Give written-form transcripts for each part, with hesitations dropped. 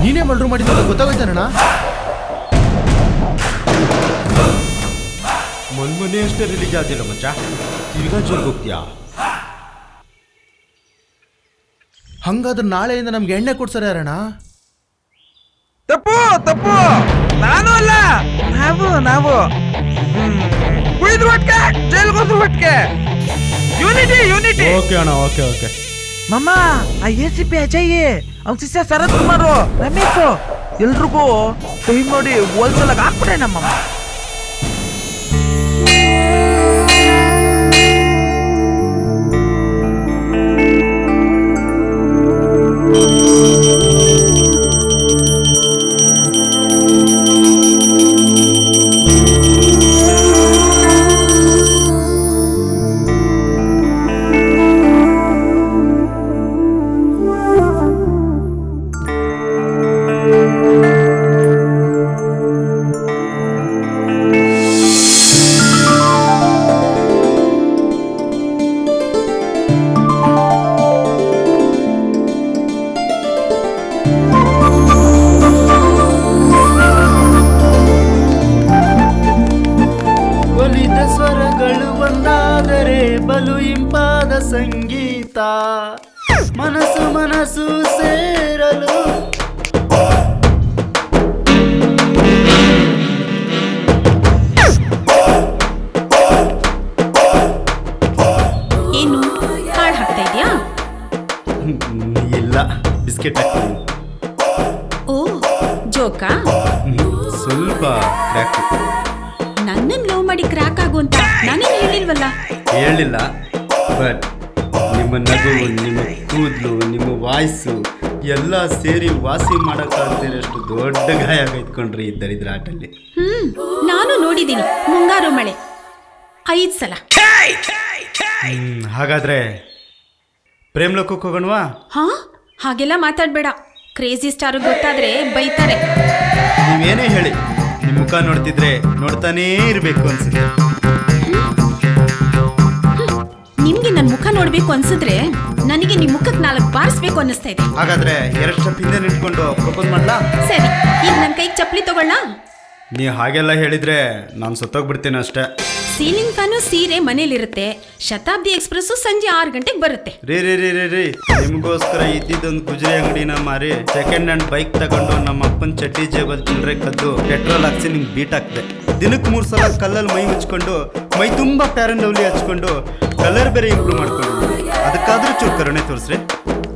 ನೀನೇ ಮರ್ಡರ್ ಮಾಡಿದ ಗೊತ್ತಾಗೋಯ್ತಾನಣ್ಣ. ಮೊನ್ನೆ ಅಷ್ಟೇ ರಿಲೀಸ್ ಆದಿಲ್ಲ ಮಚ್ಚ, ತಿರ್ಗಾ ಜೋರ್ಗೆ ಹೋಗ್ತೀಯಾ? ಹಂಗಾದ್ರೆ ನಾಳೆಯಿಂದ ನಮ್ಗೆ ಎಣ್ಣೆ ಕೊಡ್ಸಾರೆ ಯಾರಣ್ಣ? ತಪ್ಪು ತಪ್ಪು, ನಾನು ಅಲ್ಲ, ನಾವು ಕುಡಿದ್ರು ಒಟ್ಟಿಗೆ ಜೈಲ್ಗೆ ಹೋದ್ರು ಒಟ್ಟಿಗೆ. Unity unity. ಓಕೆ ಅಣ್ಣ, ಓಕೆ ಓಕೆ. ಮಮ್ಮ, ಆ ACP ಅಜಯ್, ಅವ್ನ ಶಿಷ್ಯ ಶರತ್ ಕುಮಾರ್, ರಮೇಶ್ ಎಲ್ರಿಗೂ ಟೈಮ್ ನೋಡಿ ಹೋಲ್ಸೇಲಾಗ ಹಾಕ್ಬಿಟ್ಟೆ ನಮ್ಮಮ್ಮ. ಸ್ವರಗಳು ಒಂದಾದರೆ ಬಲು ಇಂಪಾದ ಸಂಗೀತ, ಮನಸ್ಸು ಮನಸ್ಸು ಸೇರಲು ಏನು ಹಾಡು ಹಾಕ್ತಾ ಇದೆಯಾ? ಇಲ್ಲ, ಬಿಸ್ಕೆಟ್ ಹಾಕ್ತೀನಿ. ಓ, ಜೋಕಾ? ಸ್ವಲ್ಪ ಕ್ರ್ಯಾಕ್. ನನ್ನನ್ನು ಲವ್ ಮಾಡಿ ಕ್ರ್ಯಾಕ್ ಆಗು ಅಂತ ನಾನೇನು ಹೇಳಿಲ್ವಲ್ಲ. ಹೇಳಿಲ್ಲ, ಬಟ್ ನಿಮ್ಮ ನಗು, ನಿಮ್ಮ ಕೂದಲು, ನಿಮ್ಮ ವಾಯ್ಸು ಎಲ್ಲ ಸೇರಿ ವಾಸಿ ಮಾಡೋಕ್ಕಾಗ್ತಿರೋಷ್ಟು ದೊಡ್ಡ ಗಾಯ ಆಗೈತ್ಕೊಂಡ್ರಿ ಈ ದರಿದ್ರ ಆಟಲ್ಲಿ. ನಾನು ನೋಡಿದ್ದೀನಿ ಮುಂಗಾರು ಮಳೆ 5 ಸಲ. ಹಾಗಾದ್ರೆ ಪ್ರೇಮ್ ಲೋಕಕ್ಕೆ ಹೋಗೋಣವಾ? ಹಾ, ಹಾಗೆಲ್ಲ ಮಾತಾಡ್ಬೇಡ. ಕ್ರೇಜಿ ಸ್ಟಾರ್ ಗೊತ್ತಾದ್ರೆ ಬೈತಾರೆ. ನೀವೇನೇ ಹೇಳಿ, ನಿಮ್ಮ ಮುಖ ನೋಡ್ತಿದ್ರೆ ನೋಡ್ತಾನೇ ಇರಬೇಕು ಅನ್ಸುತ್ತೆ. ನಿಮ್ಗೆ ನನ್ನ ಮುಖ ನೋಡ್ಬೇಕು ಅನ್ಸಿದ್ರೆ ನನಗೆ ನಿಮ್ ಮುಖಕ್ಕೆ 4 ಬಾರಿಸ್ಬೇಕು ಅನ್ನಿಸ್ತಾ ಇದೆ. ಹಾಗಾದ್ರೆ 2 ಸ್ಟೆಪ್ ಹಿಂದೆ ನಿಂತ್ಕೊಂಡು ಪ್ರಪೋಸ್ ಮಾಡ್ಲಾ? ಸರಿ, ಈಗ ನನ್ನ ಕೈಗೆ ಚಪ್ಪಲಿ ತಗೊಳ್ಳ? ನೀ ಹಾಗೆಲ್ಲ ಹೇಳಿದ್ರೆ ನಾನು ಸತ್ತೋಗ್ಬಿಡ್ತೇನೆ ಅಷ್ಟೇ. ಸೀಲಿಂಗ್ ಫ್ಯಾನು ಸೀರೆ ಮನೇಲಿರುತ್ತೆ. ಶತಾಬ್ದಿ ಎಕ್ಸ್ಪ್ರೆಸ್ ಸಂಜೆ 6 ಗಂಟೆಗೆ ಬರುತ್ತೆ. ರೀ ನಿಮಗೋಸ್ಕರ ಇದ್ದಿದ್ದೊಂದು ಗುಜರಿ ಅಂಗಡಿನ ಮಾರಿ ಸೆಕೆಂಡ್ ಹ್ಯಾಂಡ್ ಬೈಕ್ ತಗೊಂಡು ನಮ್ಮ ಅಪ್ಪನ ಚಡ್ಡಿ ಜೇಬಲ್ ಚಿಲ್ಲರೆ ಕದ್ದು ಪೆಟ್ರೋಲ್ ಹಾಕ್ಸಿ ನಿಮ್ಗೆ ಬೀಟ್ ಹಾಕ್ದೆ. ದಿನಕ್ಕೆ 3 ಸಲ ಕಲ್ಲಲ್ಲಿ ಮೈ ಮುಚ್ಕೊಂಡು ಮೈ ತುಂಬಾ ಪ್ಯಾರನ್ ಲವ್ಲಿ ಹಚ್ಕೊಂಡು ಕಲರ್ ಬೇರೆ ಇಂಪ್ರೂವ್ ಮಾಡ್ಕೊಂಡು, ಅದಕ್ಕಾದ್ರೂ ಚೂರು ಕರುಣೆ ತೋರಿಸ್ರಿ.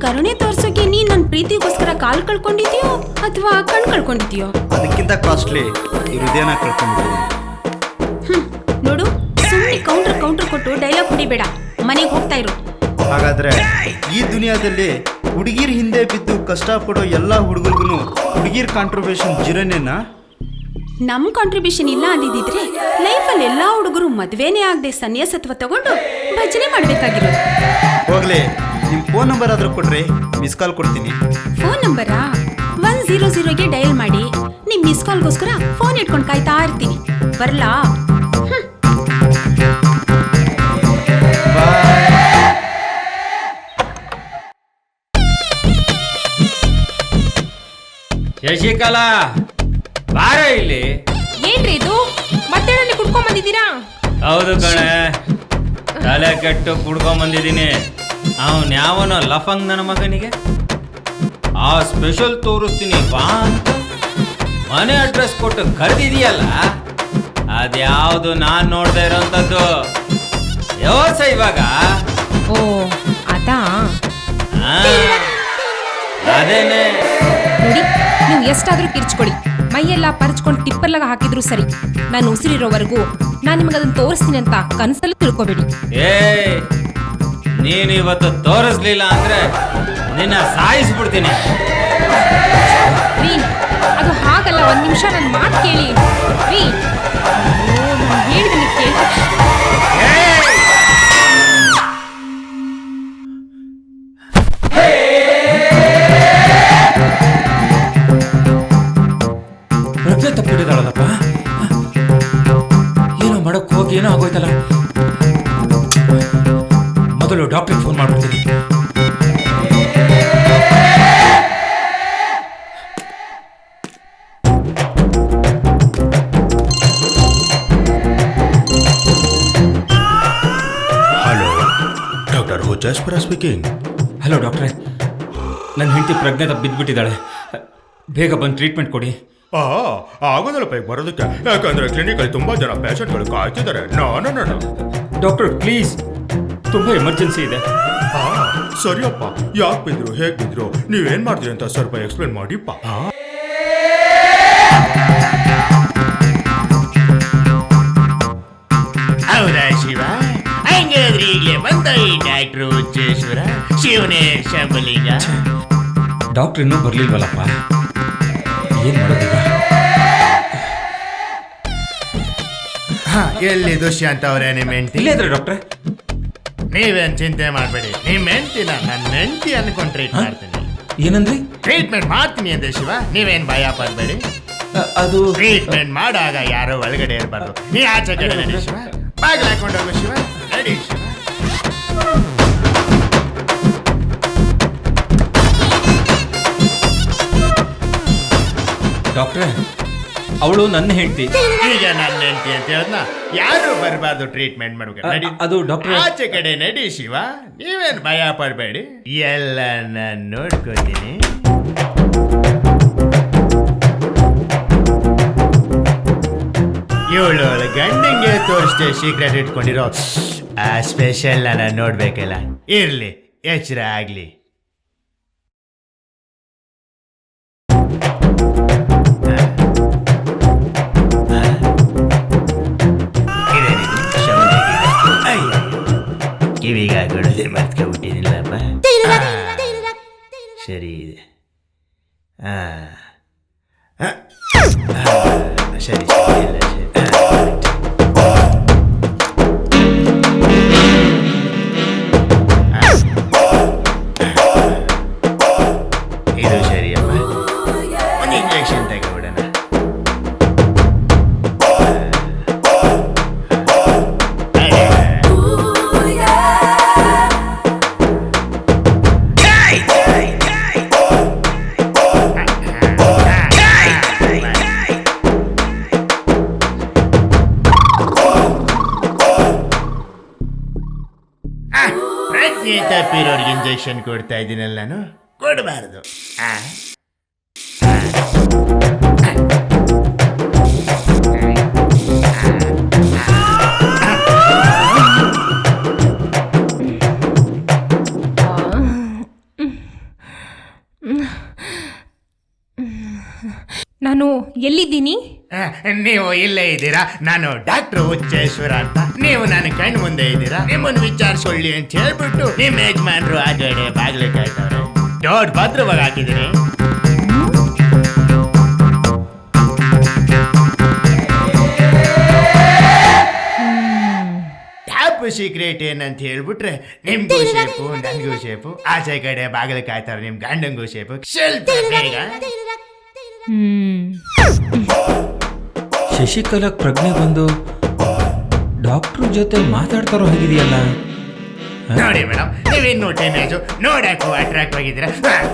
ಕರುಣೆ ತೋರ್ಸೋಕೆ ನೀನ್ ನನ್ನ ಪ್ರೀತಿಗೋಸ್ಕರ ಕಾಲ್ ಕಳ್ಕೊಂಡಿದ್ಯೋ ಅಥವಾ ಕಣ್ ಕಳ್ಕೊಂಡಿದ್ಯೋ? ಅದಕ್ಕಿಂತ ಕಾಸ್ಟ್ಲಿ ಈ ಹೃದಯನ ಕಳ್ಕೊಂಡಿದ್ದೀನಿ. ನೋಡು, ಸುಮ್ಮನೆ ಕೌಂಟರ್ ಕೊಟ್ಟು ಡೈಲಾಗ್ ಹೊಡಿಬೇಡ, ಮನೆಗೆ ಹೋಗ್ತಾ ಇರು. ಹಾಗಾದ್ರೆ ಈ ದುನಿಯಾದಲ್ಲಿ ಹುಡುಗಿರ್ ಹಿಂದೆ ಬಿದ್ದು ಕಷ್ಟಪಡೋ ಎಲ್ಲ ಹುಡುಗರಿಗೂ ಹುಡುಗಿರ್ ಕಾಂಟ್ರಿಬ್ಯೂಷನ್ ಜಿರೋನೇನಾ? ನಮ್ ಕಾಂಟ್ರಿಬ್ಯೂಷನ್ ಇಲ್ಲ ಅಂದಿದ್ರೆ ಲೈಫಲ್ಲಿ ಎಲ್ಲಾ ಹುಡುಗರು ಮದ್ವೆನೇ ಆಗದೆ ಸನ್ಯಾಸತ್ವ ತಗೊಂಡು ಭಜನೆ ಮಾಡ್ಬೇಕಾಗಿರೋದು. ಹೋಗ್ಲಿ, ನಿಮ್ ಫೋನ್ ನಂಬರ್ ಆದ್ರೂ ಕೊಡ್ರಿ, ಮಿಸ್ ಕಾಲ್ ಕೊಡ್ತೀನಿ. ಫೋನ್ ನಂಬರಾ? 100ಗೆ ಡಯಲ್ ಮಾಡಿ ನಿಮ್ ಮಿಸ್ ಕಾಲ್ಗೋಸ್ಕರ ಫೋನ್ ಇಟ್ಕೊಂಡು ಕಾಯ್ತಾ ಇರ್ತೀನಿ. ಬರ್ಲಾ? ಶಶಿಕಲಾ, ಬಾರ ಇಲ್ಲಿ. ಏನ್ರಿ ಇದು? ಮತ್ತೆ ಕುಡ್ಕೊಂಡ್ ಬಂದಿದ್ದೀರಾ? ಹೌದು ಕಣೆ, ತಲೆ ಕೆಟ್ಟು ಕುಡ್ಕೊಂಡ್ ಬಂದಿದ್ದೀನಿ. ಅವನ್ ಯಾವನೋ ಲಫಂಗ್ ನನ್ನ ಮಗನಿಗೆ ಆ ಸ್ಪೆಷಲ್ ತೋರಿಸ್ತೀನಿ ಬಾ ಅಂತ ಮನೆ ಅಡ್ರೆಸ್ ಕೊಟ್ಟು ಕರೆದಿದೆಯಲ್ಲ, ಅದ್ಯಾವುದು ನಾನ್ ನೋಡ್ದೆ ಇರೋಂಥದ್ದು. ಯೋಸ ಇವಾಗ. ಓ, ಅದಾ? ಅದೇನೆ. ನೋಡಿ, ನೀವು ಎಷ್ಟಾದ್ರೂ ಕಿರ್ಚ್ಕೊಡಿ, ಮೈಯೆಲ್ಲ ಪರ್ಚ್ಕೊಂಡು ಟಿಪ್ಪರ್ಲಾಗ ಹಾಕಿದ್ರು ಸರಿ. ನಾನು ಉಸಿರಿರೋವರೆಗೂ ನಾನು ನಿಮಗೆ ಅದನ್ನ ತೋರಿಸ್ತೀನಿ ಅಂತ ಕನಸಲ್ಲೂ ತಿಳ್ಕೊಬೇಡಿ. ನೀನು ಇವತ್ತು ತೋರಿಸ್ಲಿಲ್ಲ ಅಂದ್ರೆ ನಿನ್ನ ಸಾಯಿಸ್ಬಿಡ್ತೀನಿ. ರೀ, ಅದು ಹಾಗಲ್ಲ, 1 ನಿಮಿಷ ನನ್ನ ಮಾತು ಕೇಳಿ. ರೀ, ನಾನು ಹೇಳಿದ್ದೀನಿ ಕೇಳಿ. ರಜೆ ತಪ್ಪಿಡಿದಾಳಲ್ಲಪ್ಪ, ಏನೋ ಮಾಡಕ್ ಹೋಗಿ ಏನೋ ಆಗೋಯ್ತಲ್ಲ. ಮೊದಲು ಡಾಕ್ಟ್ರಿಗೆ ಫೋನ್ ಮಾಡ್ಬಿಡ್ತೀನಿ. ಯಶ್ವರ ಸ್ಪೀಕಿಂಗ್. ಹಲೋ ಡಾಕ್ಟ್ರೆ, ನನ್ನ ಹೆಂಡತಿ ಪ್ರಜ್ಞೆ ತಪ್ಪಿ ಬಿದ್ದುಬಿಟ್ಟಿದ್ದಾಳೆ. ಬೇಗ ಬಂದು ಟ್ರೀಟ್ಮೆಂಟ್ ಕೊಡಿ. ಆಗೋದಲ್ಲ ಬೇಗ ಬರೋದಕ್ಕೆ, ಯಾಕಂದ್ರೆ ಕ್ಲಿನಿಕಲ್ಲಿ ತುಂಬಾ ಜನ ಪೇಷಂಟ್ಗಳು ಕಾಯ್ತಿದ್ದಾರೆ. ನೋ ಡಾಕ್ಟರ್ ಪ್ಲೀಸ್, ತುಂಬ ಎಮರ್ಜೆನ್ಸಿ ಇದೆ. ಸರಿಯಪ್ಪ, ಯಾಕೆ ಬಿದ್ರು, ಹೇಗೆ ಬಿದ್ರು, ನೀವೇನ್ ಮಾಡಿದ್ರಿ ಅಂತ ಸ್ವಲ್ಪ ಎಕ್ಸ್ಪ್ಲೇನ್ ಮಾಡಿಪ್ಪ. ಹೌದಾ ಶಿವ? ಹಂಗಾದ್ರೆ ಈಗಲೇ ಬಂದ ಈ ಡಾಕ್ಟ್ರು ಹುಚ್ಚೇಶ್ವರ ಶಿವನೇ ಶಂಭಲಿಂಗ. ಡಾಕ್ಟ್ರ್ ಇನ್ನೂ ಬರ್ಲಿಲ್ವಲ್ಲಪ್ಪ, ಏನ್ ಮಾಡೋದೀಗ? ಎಲ್ಲಿ ದುಷ್ಯಂತ ಅವರೇ ನಿಮ್ಮ ಹೆಂಡತಿ? ಇಲ್ಲೇ ಇದ್ರೆ ಡಾಕ್ಟ್ರೆ. ನೀವೇನ್ ಚಿಂತೆ ಮಾಡಬೇಡಿ, ನಿಮ್ಮ ಹೆಂಡತಿನ ನನ್ನ ಹೆಂಡತಿ ಅನ್ಕೊಂಡು ಟ್ರೀಟ್ ಮಾಡ್ತೀನಿ. ಏನಂದ್ರಿ? ಟ್ರೀಟ್ಮೆಂಟ್ ಮಾಡ್ತೀನಿ ಅಂದೆ ಶಿವ, ನೀವೇನ್ ಭಯ ಪಡ್ಬೇಡಿ. ಅದು ಟ್ರೀಟ್ಮೆಂಟ್ ಮಾಡಾಗ ಯಾರೋ ಒಳಗಡೆ ಇರಬಾರ್ದು. ನೀ ಆಚೆ ಕಡೆ ನಡಿ ಶಿವ, ಬಾಗಿಲು ಹಾಕೊಂಡು ಹೋಗು ಶಿವ, ನಡಿ ಶಿವ. ಡಾಕ್ಟ್ರೆ, ಅವಳು ನನ್ನ ಹೆಂಡತಿ. ಈಗ ನನ್ನ ಹೆಂಡತಿ ಅಂತ ಹೇಳದ್ನ ಯಾರು ಬರಬಾರ್ದು ಟ್ರೀಟ್ಮೆಂಟ್ ಮಾಡ್ಬೇಕು. ನಡಿ, ಅದು ಡಾಕ್ಟ್ರೆ. ಆಚೆ ಕಡೆ ನಡಿ ಶಿವ, ನೀವೇನ್ ಭಯ ಪಡ್ಬೇಡಿ, ಎಲ್ಲ ನಾನು ನೋಡ್ಕೋತೀನಿ. ಇವಳು ಗಂಡಂಗೆ ತೋರಿಸ್ದೆ ಸೀಕ್ರೆಟ್ ಇಟ್ಕೊಂಡಿರೋ ಆ ಸ್ಪೆಷಲ್ ನಾನು ನೋಡ್ಬೇಕಲ್ಲ. ಇರ್ಲಿ, ಎಚ್ಚರ ಆಗ್ಲಿ. ಕಿವಿಗ ಕೊಡೋದೇ ಮರ್ತ್ಕೊಬಿಟ್ಟಿನಿಲ್ಲಪ್ಪ. ಸರಿ ಇದೆ. ಸರಿ ಸರಿ ಇಲ್ಲ ಸರಿ. ಇದು ಸರಿಯಪ್ಪ, ಒಂದು ಇಂಜೆಕ್ಷನ್ ತಗೊಬಿಡೋಣ. ಪ್ರಜ್ಞೆ ತಪ್ಪಿರೋರ್ಗೆ ಇಂಜೆಕ್ಷನ್ ಕೊಡ್ತಾ ಇದ್ದೀನಲ್ಲ ನಾನು, ಕೊಡಬಾರ್ದು. ನಾನು ಎಲ್ಲಿದ್ದೀನಿ? ನೀವು ಇಲ್ಲೇ ಇದ್ದೀರಾ? ನಾನು ಡಾಕ್ಟರ್ ಹುಚ್ಚೇಶ್ವರ ಅಂತ. ನೀವು ನನ್ನ ಕಣ್ಣು ಮುಂದೆ ಇದ್ದೀರಾ? ನಿಮ್ಮನ್ನು ವಿಚಾರಿಸೊಳ್ಳಿ ಅಂತ ಹೇಳ್ಬಿಟ್ಟು ನಿಮ್ಮ ಯಜಮಾನ್ರು ಆಗಡೆ ಬಾಗಿಲು ಕಾಯ್ತವ್ರೆ. ಡೋರ್ ಭದ್ರವಾಗಿ ಹಾಕಿದ್ದೀನಿ. ಟಾಪ್ ಸೀಕ್ರೆಟ್ ಏನಂತ ಹೇಳ್ಬಿಟ್ರೆ, ನಿಮ್ಗೂ ಶೇಪು ನನ್ಗೂ ಶೇಪು, ಆಚೆ ಕಡೆ ಬಾಗಿಲು ಕಾಯ್ತಾರೆ ನಿಮ್ಮ ಗಂಡಂಗೂ ಶೇಪು. ಸ್ವಲ್ಪ ಬೇಗ. ಶಶಿಕಲಾ ಪ್ರಜ್ಞೆ ಬಂದು ಡಾಕ್ಟ್ರ್ ಜೊತೆ ಮಾತಾಡ್ತಾರೋ ಹೇಗಿದೆಯಲ್ಲ. ನೋಡಿ ಮೇಡಮ್, ನೀವಿನ್ನೂ ಟೀನೇಜು, ನೋಡಕ್ಕೂ ಅಟ್ರಾಕ್ಟ್ ಆಗಿದ್ದೀರಾ,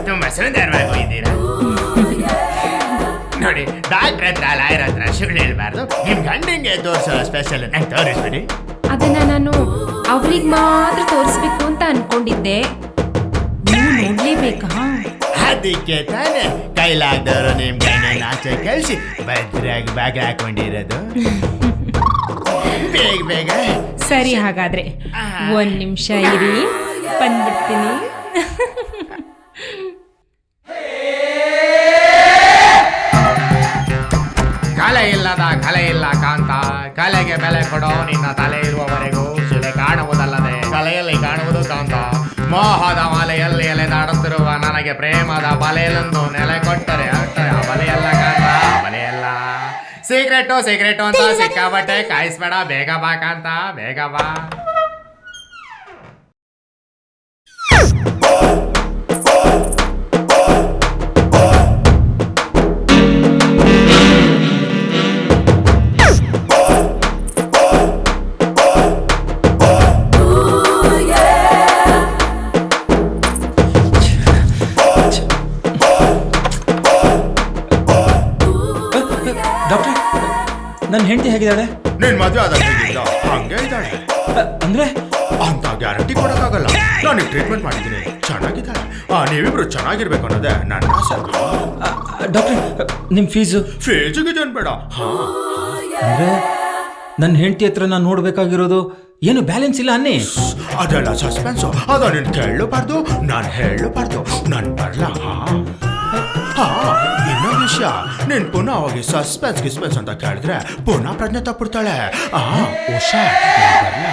ತುಂಬಾ ಸುಂದರವಾಗಿ ಹೋಗಿದ್ದೀರಾ. ನೋಡಿ, ಡಾಕ್ಟ್ರ್ ಹತ್ರ ಲಾಯರ್ ಹತ್ರ ಸುಳ್ಳು ಹೇಳ್ಬಾರ್ದು. ನಿಮ್ ಗಂಡಂಗೆ ತೋರಿಸೋ ಸ್ಪೆಷಲ್ ನಂಗೆ ತೋರಿಸ್ಬಿಡಿ. ಅದನ್ನ ನಾನು ಅವ್ರಿಗೆ ಮಾತ್ರ ತೋರಿಸ್ಬೇಕು ಅಂತ ಅನ್ಕೊಂಡಿದ್ದೆ. ನೀವು ನೋಡ್ಲೇಬೇಕಾ? ಅದಕ್ಕೆ ತಾನೇ ಕೈಲಾಗ್ದವರು ನಿಮ್ ಗಂಡನ ಆಚೆ ಕಳಿಸಿ ಭದ್ರಾಗಿ ಬಾಗಿಲು ಹಾಕೊಂಡಿರೋದು. ಬೇಗ ಬೇಗ. ಸರಿ, ಹಾಗಾದ್ರೆ ಒಂದ್ ನಿಮಿಷ ಇರಿ, ಬಂದ್ಬಿಡ್ತೀನಿ. ಕಲೆ ಇಲ್ಲದ ಕಲೆ ಇಲ್ಲ ಕಾಂತ, ಕಲೆಗೆ ಬೆಲೆ ಕೊಡೋ ನಿನ್ನ ತಲೆ ಇರುವವರೆಗೂ ಶಿಲೆ ಕಾಣುವುದಲ್ಲದೆ ಕಲೆಯಲ್ಲಿ ಕಾಣುವುದು ಕಾಂತ. ಮೋಹದ ಮಾಲೆಯಲ್ಲಿ ಎಲೆದಾಡುತ್ತಿರುವ ನನಗೆ ಪ್ರೇಮದ ಬಲೆಯಲ್ಲೊಂದು ನೆಲೆ ಕೊಟ್ಟರೆ ಆ ಬಲೆಯಲ್ಲ ಕಾಂತ, ಬಲೆಯಲ್ಲ. ಸೀಕ್ರೆಟು ಅಂತ ಸಿಕ್ಕಾಬಟ್ಟೆ ಕಾಯಿಸ್ಬೇಡ, ಬೇಗ ಬಾ ಕಾಂತ, ಬೇಗ ಬಾ. ಡಾಕ್ಟ್ರೆ, ನನ್ನ ಹೆಂಡತಿ ಹೇಗಿದ್ದಾಳೆ? ನೀನ್ ಮದುವೆ ಆದ ಹಂಗೆ ಇದ್ದಾಳೆ. ಅಂದ್ರೆ ಅಂತ ಗ್ಯಾರಂಟಿ ಕೊಡಕ್ಕಾಗಲ್ಲ. ನಾನು ಟ್ರೀಟ್ಮೆಂಟ್ ಮಾಡಿದ್ದೀನಿ, ಚೆನ್ನಾಗಿದ್ದಾಳೆ. ನೀವಿಬ್ರು ಚೆನ್ನಾಗಿರ್ಬೇಕು ಅನ್ನೋದೇ ನನ್ನ ಆಸೆ. ಡಾಕ್ಟ್ರೆ ನಿಮ್ಮ ಫೀಸು? ಫೇಜಿಗಿದೇನು ಬೇಡ. ಹಾ, ಅಂದರೆ ನನ್ನ ಹೆಂಡತಿ ಹತ್ರ ನಾನು ನೋಡಬೇಕಾಗಿರೋದು ಏನು ಬ್ಯಾಲೆನ್ಸ್ ಇಲ್ಲ ಅನ್ನಿ. ಅದೆಲ್ಲ ಸಸ್ಪೆನ್ಸು, ಅದ ನೀನು ಕೇಳಬಾರ್ದು, ನಾನು ಹೇಳಬಾರ್ದು. ನಾನು ಬರಲ. ಹಾ, ಇನ್ನೊಂದು ವಿಷಯ, ನೀನು ಪುನಃ ಹೋಗಿ ಸಸ್ಪೆನ್ಸ್ ಅಂತ ಕೇಳಿದ್ರೆ ಪುನಃ ಪ್ರಜ್ಞೆ ತಪ್ಪಿಡ್ತಾಳೆ. ಹುಷಾರ್, ನಾನ್ ಬರ್ಲಾ?